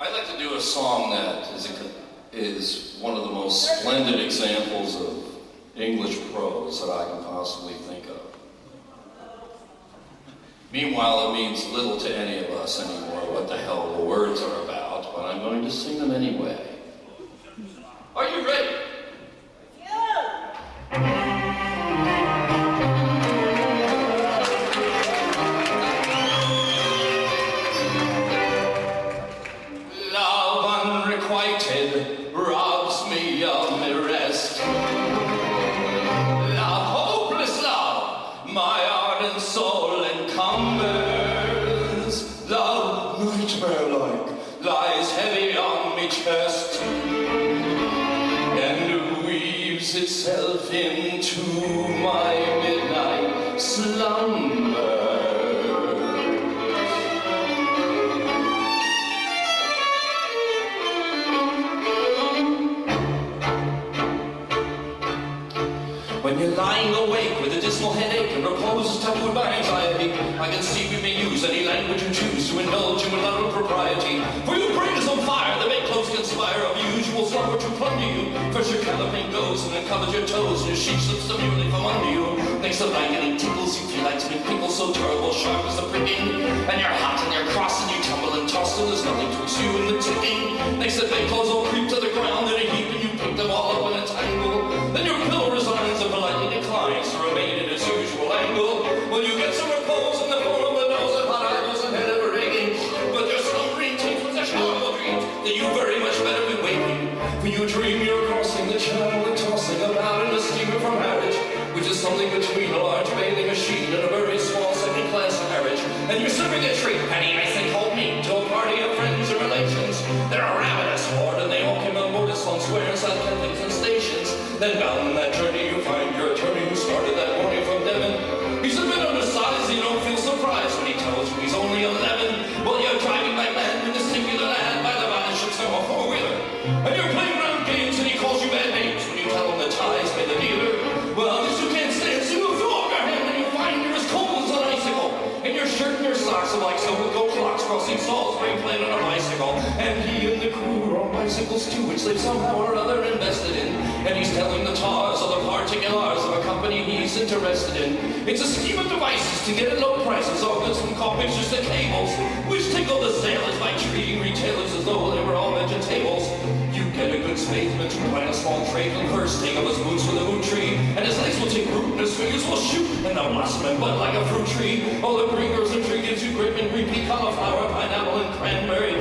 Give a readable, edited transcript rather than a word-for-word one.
I'd like to do a song that is one of the most splendid examples of English prose that I can possibly think of. Meanwhile, it means little to any of us anymore what the hell the words are about, but I'm going to sing them anyway. Are you ready? Robs me of my rest. Love, hopeless love, my ardent soul encumbers. Love, nightmare-like, lies heavy on me chest, and weaves itself into my midnight slumber. When you're lying awake with a dismal headache and repose is tattooed by anxiety, I can see we may use any language you choose to indulge you with utter propriety. For your brain is on fire, the bedclothes conspire of usual slumber to plunder you. First your caliphate goes and then covers your toes, and your sheet slips demurely from under you. Next the blanketing tickles, you feel like to be pickles so terrible, sharp as the pricking. And you're hot and you're cross and you tumble and toss, and there's nothing twixt you and the ticking. Next the bedclothes all creep to the ground in a heap, and you pick them all up in a tangle. Then your pillow resigns and politely declines to remain in its usual angle. Well, you get some repose in the form of the nose and hot eyeballs and head ever aching, but your slumbering takes with such horrible dreams that you very much better be waking. For you dream you're crossing the channel and tossing about in a steamer for marriage, which is something between a large bathing machine and a very small second-class carriage. And you're slipping a treat, penny ice and cold meat, to a party of friends or relations. They're a ravenous horde, and they all came on board as long squares like Kensington stations. Then bound on that journey, you find your attorney who started that morning from Devon. He's a bit undersized, you don't feel surprised when he tells you he's only 11. Well, you're driving by land in a singular land by the battleships of a four-wheeler. And you're playing round games, and he calls you bad names when you tell him the ties by the dealer. Well, this you can't stand, so you throw up your hand, and you find you're as cold as an icicle. And your shirt and your socks are like silver gold clocks crossing Salisbury Plain on a bicycle. And he and the crew are on bicycles too, which they've somehow or other invested in. And he's telling the tars of the particulars of a company he's interested in. It's a scheme of devices to get at low prices, all goods from car pictures to cables, which tickle the sailors by treating retailers as though they were all vegetables. You get a good spadesman to plant a small trade and bursting of his boots with a boot tree, and his legs will take root and his fingers will shoot, and they'll blossom and bud like a fruit tree. All the green grows and tree gives you grape and reapy, cauliflower, pineapple, and cranberry.